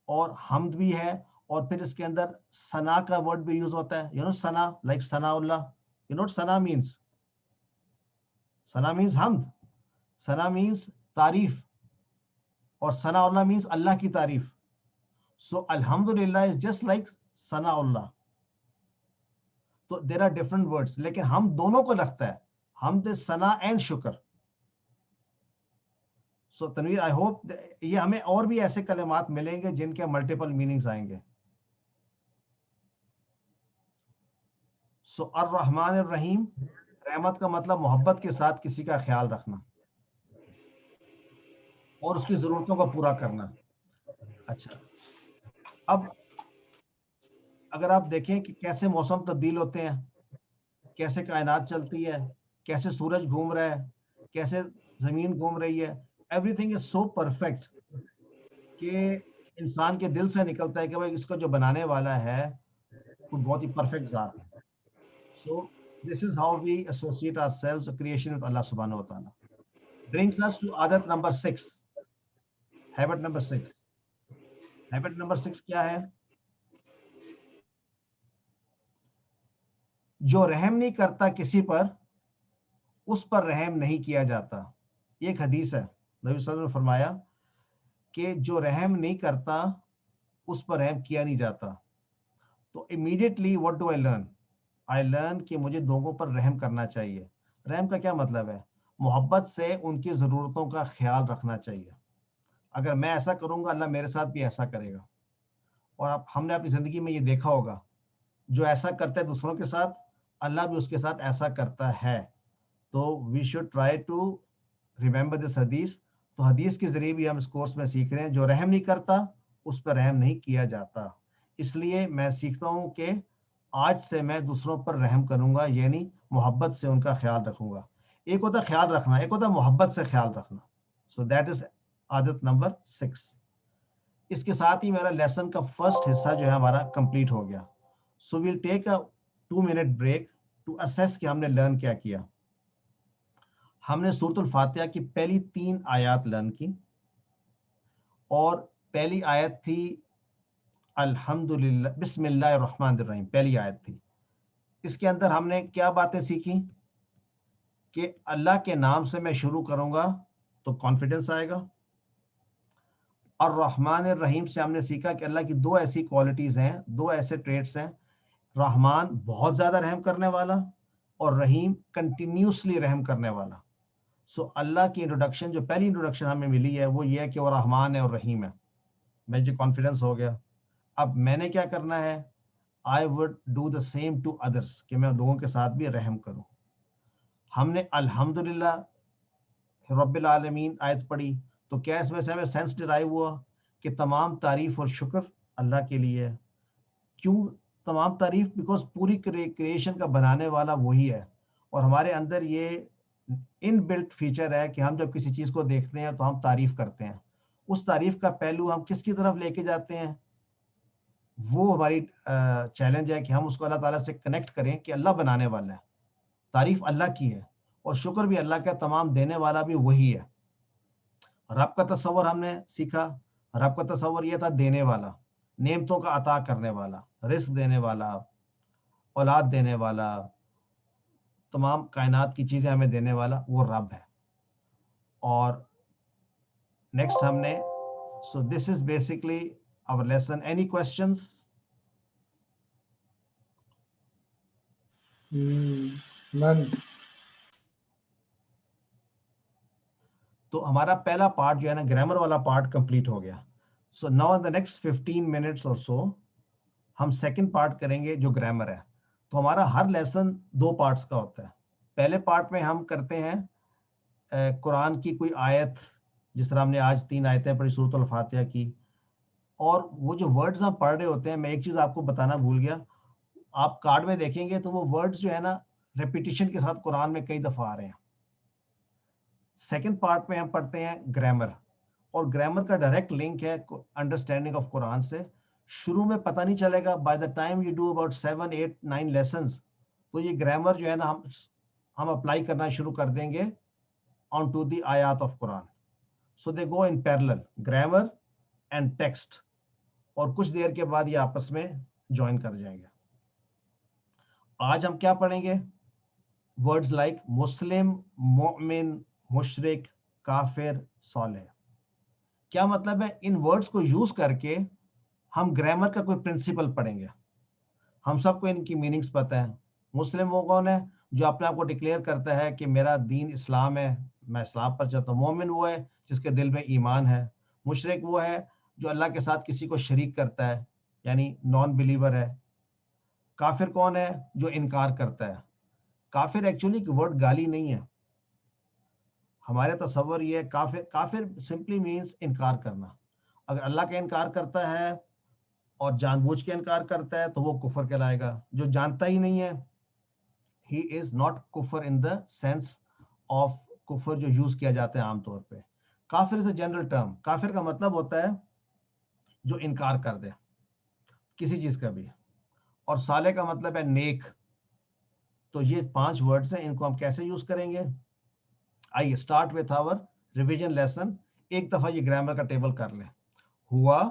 اور حمد بھی ہے، اور پھر اس کے اندر ثنا کا ورڈ بھی یوز ہوتا ہے. ثنا لائک ثنا اللہ. ثنا مینس حمد، ثنا مینس تعریف، اور ثنا اللہ مینس اللہ کی تعریف. سو الحمدللہ از جسٹ لائک ثنا اللہ. تو دیر آر ڈفرنٹ ورڈس، لیکن ہم دونوں کو رکھتا ہے، حمد، ثنا اینڈ شکر. سو تنویر، آئی ہوپ یہ ہمیں اور بھی ایسے کلمات ملیں گے جن کے ملٹیپل میننگز آئیں گے. سو الرحمن الرحیم رحمت کا مطلب محبت کے ساتھ کسی کا خیال رکھنا اور اس کی ضرورتوں کو پورا کرنا. اچھا اب اگر آپ دیکھیں کہ کیسے موسم تبدیل ہوتے ہیں, کیسے کائنات چلتی ہے, کیسے سورج گھوم رہا ہے, کیسے زمین گھوم رہی ہے, every thing is so perfect کہ انسان کے دل سے نکلتا ہے کہ بھائی اس کا جو بنانے والا ہے وہ بہت ہی پرفیکٹ ذات ہے. So this is how we associate our selves creation with Allah سبحانہ و تعالیٰ. برنگس us to عادت number 6, habit number 6. Habit number 6 کیا ہے؟ جو رحم نہیں کرتا کسی پر, اس پر رحم نہیں کیا جاتا. یہ ایک حدیث ہے, نبی صلی اللہ علیہ وسلم نے فرمایا کہ جو رحم نہیں کرتا اس پر رحم کیا نہیں جاتا. تو immediately what do I learn? I learn کہ مجھے لوگوں پر رحم کرنا چاہیے. رحم کا کیا مطلب ہے؟ محبت سے ان کی ضرورتوں کا خیال رکھنا چاہیے. اگر میں ایسا کروں گا اللہ میرے ساتھ بھی ایسا کرے گا. اور اب ہم نے اپنی زندگی میں یہ دیکھا ہوگا, جو ایسا کرتا ہے دوسروں کے ساتھ اللہ بھی اس کے ساتھ ایسا کرتا ہے. تو we should try to remember this حدیث. تو حدیث کے ذریعے بھی ہم اس کورس میں سیکھ رہے ہیں, جو رحم نہیں کرتا اس پر رحم نہیں کیا جاتا. اس لیے میں سیکھتا ہوں کہ آج سے میں دوسروں پر رحم کروں گا, یعنی محبت سے ان کا خیال رکھوں گا. ایک ہوتا خیال رکھنا, ایک ہوتا محبت سے خیال رکھنا. سو دیٹ از عادت نمبر 6. اس کے ساتھ ہی میرا لیسن کا فرسٹ حصہ جو ہے ہمارا کمپلیٹ ہو گیا. So we'll take a 2 minute break to assess کہ ہم نے لرن کیا کیا. ہم نے سورۃ الفاتحہ کی پہلی 3 آیات لرن کی, اور پہلی آیت تھی الحمدللہ بسم اللہ الرحمن الرحیم, پہلی آیت تھی. اس کے اندر ہم نے کیا باتیں سیکھی کہ اللہ کے نام سے میں شروع کروں گا تو کانفیڈنس آئے گا. الرحمن الرحیم سے ہم نے سیکھا کہ اللہ کی 2 ایسی کوالٹیز ہیں, 2 ایسے ٹریٹس ہیں. رحمان بہت زیادہ رحم کرنے والا, اور رحیم کنٹینیوسلی رحم کرنے والا. سو اللہ کی انٹروڈکشن, جو پہلی انٹروڈکشن ہمیں ملی ہے وہ یہ ہے کہ وہ رحمان ہے اور رحیم ہے. مجھے کانفیڈنس ہو گیا. اب میں نے کیا کرنا ہے, I would do the same to others, کہ میں لوگوں کے ساتھ بھی رحم کروں. ہم نے الحمدللہ رب العالمین آیت پڑھی, تو کیا اس میں سے ہمیں سینس ڈرائیو ہوا کہ تمام تعریف اور شکر اللہ کے لیے ہے. کیوں تمام تعریف؟ بیکاز پوری کریشن کا بنانے والا وہی ہے, اور ہمارے اندر یہ ان بلٹ فیچر ہے کہ ہم جب کسی چیز کو دیکھتے ہیں تو ہم تعریف کرتے ہیں. اس تعریف کا پہلو ہم کس کی طرف لے کے جاتے ہیں, وہ ہماری چیلنج ہے کہ ہم اس کو اللہ تعالیٰ سے کنیکٹ کریں کہ اللہ بنانے والا ہے, تعریف اللہ کی ہے, اور شکر بھی اللہ کا, تمام دینے والا بھی وہی ہے. رب کا تصور ہم نے سیکھا. رب کا تصور یہ تھا دینے والا, نعمتوں کا عطا کرنے والا, رزق دینے والا, اولاد دینے والا, تمام کائنات کی چیزیں ہمیں دینے والا, وہ رب ہے. اور نیکسٹ ہم نے, so this is basically our lesson. Any questions? None. تو ہمارا پہلا پارٹ جو ہے نا, گرامر والا پارٹ کمپلیٹ ہو گیا. سو now in the next 15 minutes or so ہم سیکنڈ پارٹ کریں گے جو گرامر ہے. تو ہمارا ہر لیسن 2 پارٹس کا ہوتا ہے. پہلے پارٹ میں ہم کرتے ہیں قرآن کی کوئی آیت, جس طرح ہم نے آج 3 آیتیں پڑھی سورۃ الفاتحہ کی, اور وہ جو ورڈز ہم پڑھ رہے ہوتے ہیں, میں ایک چیز آپ کو بتانا بھول گیا, آپ کارڈ میں دیکھیں گے تو وہ ورڈز جو ہے نا ریپیٹیشن کے ساتھ قرآن میں کئی دفعہ آ رہے ہیں. سیکنڈ پارٹ میں ہم پڑھتے ہیں گرامر, اور گرامر کا ڈائریکٹ لنک ہے انڈرسٹینڈنگ آف قرآن سے. شروع میں پتہ نہیں چلے گا, by the time you do about 7, 8, 9 lessons, تو یہ گرامر جو ہے نا ہم اپلائی کرنا شروع کر دیں گے آن ٹو دی آیات of Quran. So they go in parallel, grammar and text, اور کچھ دیر کے بعد یہ آپس میں جوائن کر جائیں گے. آج ہم کیا پڑھیں گے؟ ورڈز لائک مسلم, مومن, مشرک, کافر, صالح. کیا مطلب ہے؟ ان ورڈز کو یوز کر کے ہم گرامر کا کوئی پرنسپل پڑھیں گے. ہم سب کو ان کی میننگز پتہ ہے. مسلم وہ کون ہے؟ جو اپنے آپ کو ڈکلیئر کرتا ہے کہ میرا دین اسلام ہے, میں اسلام پر چلتا ہوں. مومن وہ ہے جس کے دل میں ایمان ہے. مشرک وہ ہے جو اللہ کے ساتھ کسی کو شریک کرتا ہے, یعنی نان بلیور ہے. کافر کون ہے؟ جو انکار کرتا ہے. کافر ایکچولی ورڈ گالی نہیں ہے. ہمارے تصور یہ ہے کافر سمپلی مینس انکار کرنا. اگر اللہ کا انکار کرتا ہے اور جان بوجھ کے انکار کرتا ہے تو وہ کفر کہلائے گا. جو جانتا ہی نہیں ہے he is not کفر in the sense of کفر جو یوز کیا جاتا ہے عام طور پہ. کافر is a general term. کافر کا مطلب ہوتا ہے جو انکار کر دے کسی چیز کا بھی. اور صالح کا مطلب ہے نیک. تو یہ 5 ورڈز ہیں, ان کو ہم کیسے یوز کریں گے؟ آئیے start with our revision lesson. ایک دفعہ یہ گرامر کا ٹیبل کر لیں. ہوا,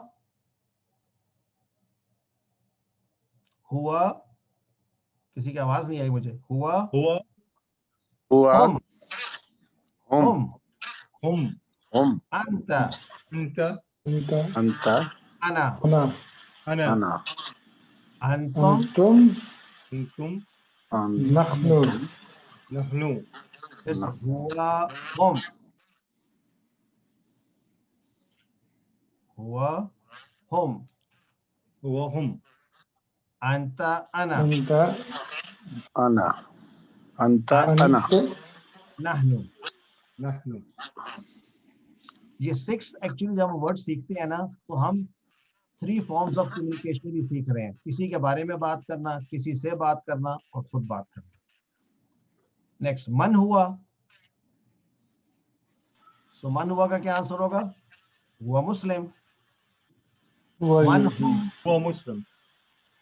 ہوا, کسی کی آواز نہیں آئی مجھے. ہوا, ہوا ہوا ہم, ہم ہم ہم انت, انت انت انا, انا انا انتم, انتم انتم نحن ہوا ہم, ہوا ہم, ہوا ہم انت انا, انا انت انت انا نحن. نحن. یہ 6 ایکچولی جب ہم ورڈ سیکھتے ہیں نا تو ہم 3 فارمز آف کمیونیکیشن بھی سیکھ رہے ہیں. کسی کے بارے میں بات کرنا, کسی سے بات کرنا اور خود بات کرنا. نیکسٹ من ہوا. سو من ہوا کا کیا آنسر ہوگا؟ ہوا مسلم. من ہم, ہوا مسلم.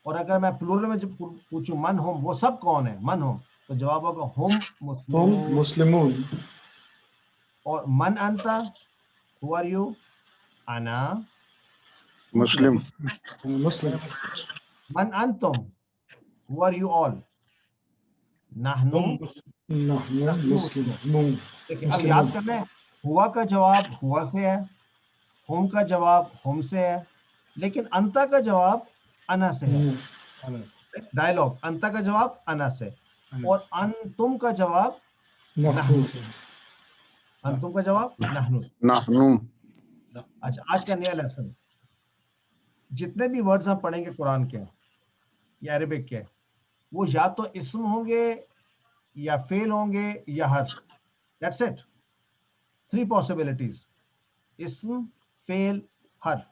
اور اگر میں پلورل میں پوچھوں من ہم وہ سب کون ہے من ہم, تو جواب ہوگا ہم مسلمون. اور من انتا, who are you? انا مسلم. من انتم, who are you all? نحن ہم مسلم. لیکن اب یاد کرنا ہے ہوا کا جواب ہوا سے ہے, ہم کا جواب ہم سے ہے, لیکن انتا کا جواب انا سے ہے. ڈائلاگ انتا کا جواب انا سے, اور انتم کا جواب نحن سے. انتم کا جواب نحن. نحن. اچھا آج کا نیا لیسن, جتنے بھی ورڈز ہم پڑھیں گے قرآن کے یا عربک کے, وہ یا تو اسم ہوں گے یا فعل ہوں گے یا حرف. That's it. 3 possibilities. اسم, فعل, حرف.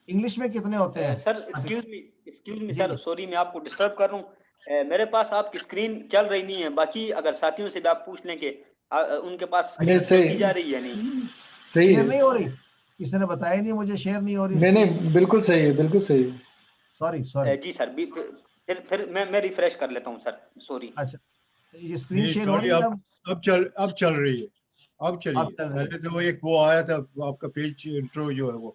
انگلش میں کتنے ہوتے ہیں؟ سر ایکسکیوز می سر, سوری میں آپ کو ڈسٹرب کر رہا ہوں. میرے پاس آپ کی اسکرین چل رہی نہیں ہے. باقی اگر ساتھیوں سے بھی آپ پوچھ لیں کہ ان کے پاس اسکرین شو کی جا رہی ہے نہیں. صحیح شیئر ہے, نہیں ہو رہی, کسی نے بتایا نہیں مجھے شیئر نہیں ہو رہی. نہیں بالکل صحیح ہے, بالکل صحیح ہے. سوری جی سر, پھر میں ریفریش کر لیتا ہوں سر, سوری. اچھا یہ اسکرین شیئر ہو رہی ہے اب چل رہی ہے. اب چلیے. پہلے تو وہ آیا تھا آپ کا پیج انٹرو جو ہے وہ.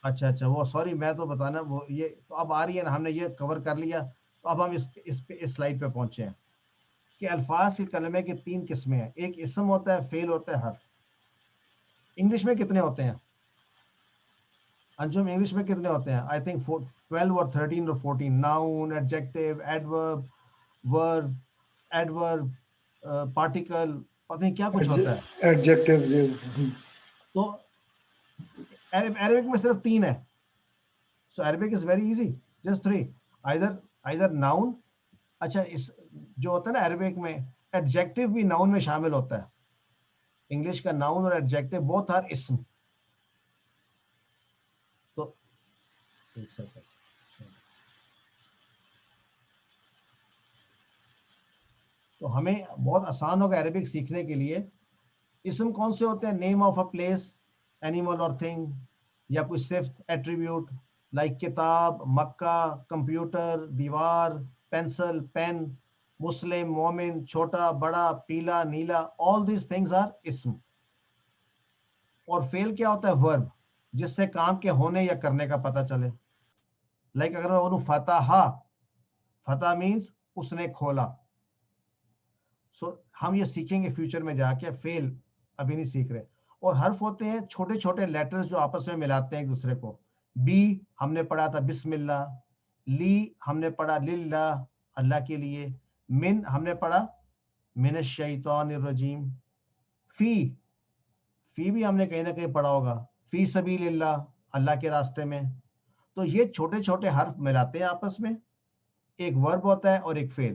اچھا وہ سوری, میں تو بتانا وہ یہ تو اب آ رہی ہے نا, ہم نے یہ کور کر لیا. تو اب ہم اس سلائیڈ پہ پہنچے ہیں کہ الفاظ کے کلمے کی 3 قسمیں ہیں. ایک اسم ہوتا ہے, فعل ہوتا ہے, حرف. انگلش میں کتنے ہوتے ہیں انجم؟ انگلش میں کتنے ہوتے ہیں؟ آئی تھنک 12 اور 13 اور 14. ناؤن, ایڈجیکٹیو, ایڈورب, ورب, ایڈورب, پارٹیکل, پتہ نہیں کیا کچھ ہوتا ہے. ایڈجیکٹیوز. تو عربک میں صرف 3 ہے. So Arabic is very easy, just 3. either noun. اچھا اس جو ہوتا ہے نا عربک میں ایڈجیکٹیو بھی ناؤن میں شامل ہوتا ہے. انگلش کا ناؤن اور ایڈجیکٹیو بوتھ آر اسم. تو ایک سیکنڈ, تو ہمیں بہت آسان ہوگا عربک سیکھنے کے لیے. اسم کون سے ہوتے ہیں؟ Name of a place, animal اور تھنگ, یا کوئی صفت, ایٹریبیوٹ, لائک کتاب, مکہ, کمپیوٹر, دیوار, پینسل, پین, مسلم, مومن, چھوٹا, بڑا, پیلا, نیلا. all these things are اسم. اور فعل کیا ہوتا ہے؟ ورب, جس سے کام کے ہونے یا کرنے کا پتہ چلے. لائک اگر میں بولوں فتح, فتح مینس اس نے کھولا. سو ہم یہ سیکھیں گے فیوچر میں جا کے, فعل ابھی نہیں سیکھ رہے. اور حرف ہوتے ہیں چھوٹے چھوٹے لیٹرز جو آپس میں ملاتے ہیں ایک دوسرے کو. بی ہم نے پڑھا تھا بسم اللہ, لی ہم نے پڑھا للہ, اللہ کے لیے. من ہم نے پڑھا من الشیطان الرجیم. فی بھی ہم نے کہیں نہ کہیں پڑھا ہوگا, فی سبیل اللہ, اللہ کے راستے میں. تو یہ چھوٹے چھوٹے حرف ملاتے ہیں آپس میں, ایک ورب ہوتا ہے اور ایک فعل.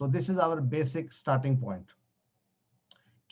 So this is our basic starting point.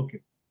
Okay.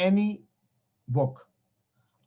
any book.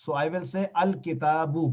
So I will say al kitabu.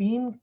3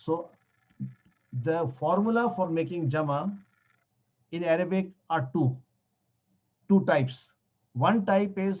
So the formula for making jama in Arabic are two types. One type is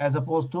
as opposed to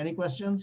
Any questions?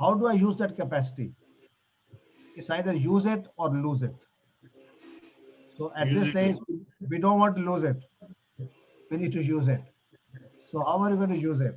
How do I use that capacity? It's either use it or lose it. So at Use this it. stage, we don't want to lose it. We need to use it. So how are you going to use it?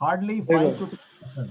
hardly 5 to 10%.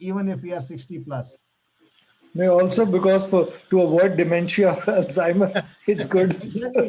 even if we are 60 plus. May also because to avoid dementia or Alzheimer, it's good. Exactly.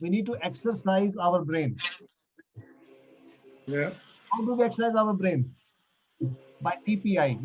We need to exercise our brain. Yeah. How do we exercise our brain? By TPI.